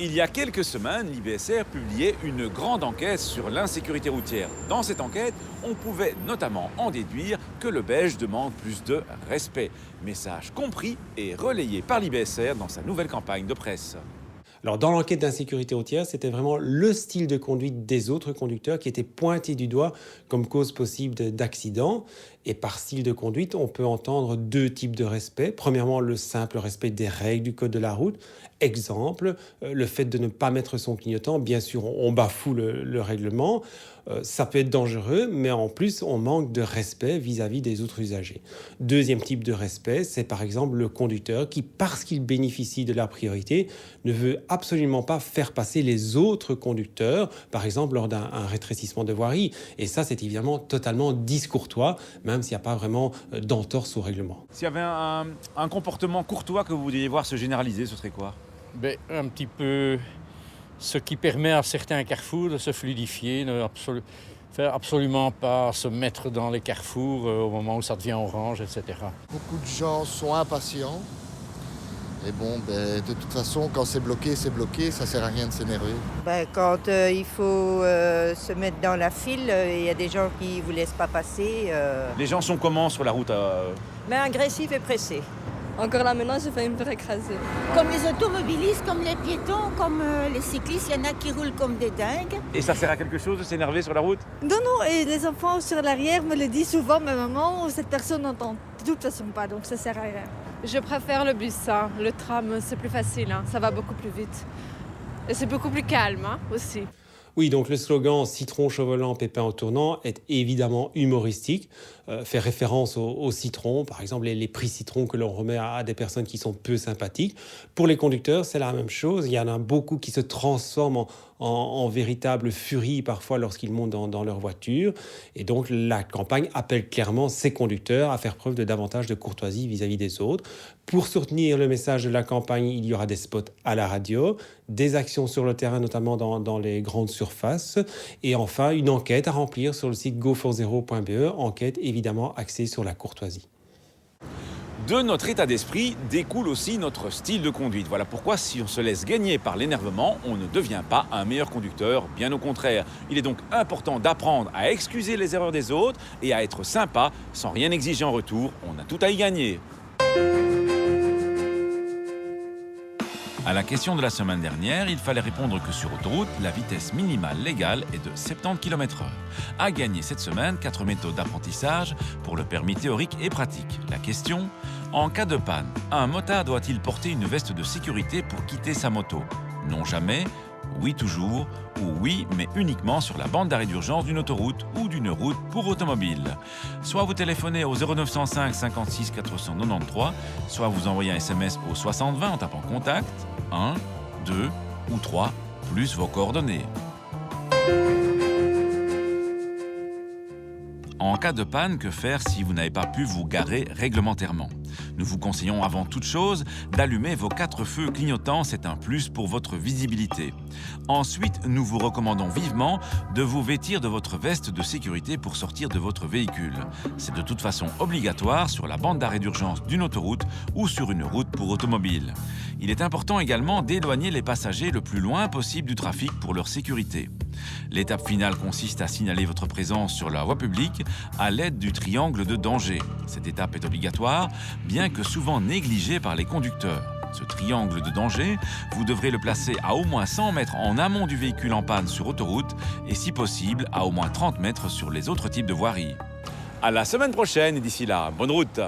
Il y a quelques semaines, l'IBSR publiait une grande enquête sur l'insécurité routière. Dans cette enquête, on pouvait notamment en déduire que le Belge demande plus de respect. Message compris et relayé par l'IBSR dans sa nouvelle campagne de presse. Alors, dans l'enquête d'insécurité routière, c'était vraiment le style de conduite des autres conducteurs qui était pointé du doigt comme cause possible d'accident. Et par style de conduite, on peut entendre deux types de respect. Premièrement, le simple respect des règles du code de la route. Exemple, le fait de ne pas mettre son clignotant. Bien sûr, on bafoue le règlement. Ça peut être dangereux, mais en plus, on manque de respect vis-à-vis des autres usagers. Deuxième type de respect, c'est par exemple le conducteur qui, parce qu'il bénéficie de la priorité, ne veut absolument pas faire passer les autres conducteurs, par exemple lors d'un rétrécissement de voirie. Et ça, c'est évidemment totalement discourtois, même s'il n'y a pas vraiment d'entorse au règlement. S'il y avait un comportement courtois que vous voudriez voir se généraliser, ce serait quoi ? Un petit peu ce qui permet à certains carrefours de se fluidifier, faire absolument pas se mettre dans les carrefours au moment où ça devient orange, etc. Beaucoup de gens sont impatients. Et de toute façon, quand c'est bloqué, ça sert à rien de s'énerver. Quand il faut se mettre dans la file, il y a des gens qui ne vous laissent pas passer. Les gens sont comment sur la route Mais agressifs et pressés. Encore là maintenant, j'ai failli me faire écraser. Comme les automobilistes, comme les piétons, comme les cyclistes, il y en a qui roulent comme des dingues. Et ça sert à quelque chose de s'énerver sur la route ? Non, et les enfants sur l'arrière me le disent souvent, mais maman, cette personne n'entend de toute façon pas, donc ça sert à rien. Je préfère le bus, le tram, c'est plus facile, ça va beaucoup plus vite. Et c'est beaucoup plus calme aussi. Oui, donc le slogan « Citron, chevaulant, pépin au tournant » est évidemment humoristique, fait référence au citron, par exemple les prix citron que l'on remet à des personnes qui sont peu sympathiques. Pour les conducteurs, c'est la même chose. Il y en a beaucoup qui se transforment en véritable furie parfois lorsqu'ils montent dans leur voiture. Et donc la campagne appelle clairement ces conducteurs à faire preuve de davantage de courtoisie vis-à-vis des autres. Pour soutenir le message de la campagne, il y aura des spots à la radio, des actions sur le terrain, notamment dans les grandes surfaces, et enfin une enquête à remplir sur le site go40.be, enquête évidemment axée sur la courtoisie. De notre état d'esprit découle aussi notre style de conduite. Voilà pourquoi si on se laisse gagner par l'énervement, on ne devient pas un meilleur conducteur, bien au contraire. Il est donc important d'apprendre à excuser les erreurs des autres et à être sympa sans rien exiger en retour. On a tout à y gagner. À la question de la semaine dernière, il fallait répondre que sur autoroute, la vitesse minimale légale est de 70 km/h. À gagner cette semaine, 4 méthodes d'apprentissage pour le permis théorique et pratique. La question, en cas de panne, un motard doit-il porter une veste de sécurité pour quitter sa moto ? Non jamais, oui toujours, ou oui mais uniquement sur la bande d'arrêt d'urgence d'une autoroute ou d'une route pour automobile. Soit vous téléphonez au 0905 56 493, soit vous envoyez un SMS au 6020 en tapant contact, 1, 2 ou 3, plus vos coordonnées. En cas de panne, que faire si vous n'avez pas pu vous garer réglementairement ? Nous vous conseillons avant toute chose d'allumer vos 4 feux clignotants, c'est un plus pour votre visibilité. Ensuite, nous vous recommandons vivement de vous vêtir de votre veste de sécurité pour sortir de votre véhicule. C'est de toute façon obligatoire sur la bande d'arrêt d'urgence d'une autoroute ou sur une route pour automobile. Il est important également d'éloigner les passagers le plus loin possible du trafic pour leur sécurité. L'étape finale consiste à signaler votre présence sur la voie publique à l'aide du triangle de danger. Cette étape est obligatoire, bien que souvent négligée par les conducteurs. Ce triangle de danger, vous devrez le placer à au moins 100 mètres en amont du véhicule en panne sur autoroute et si possible à au moins 30 mètres sur les autres types de voiries. À la semaine prochaine et d'ici là, bonne route!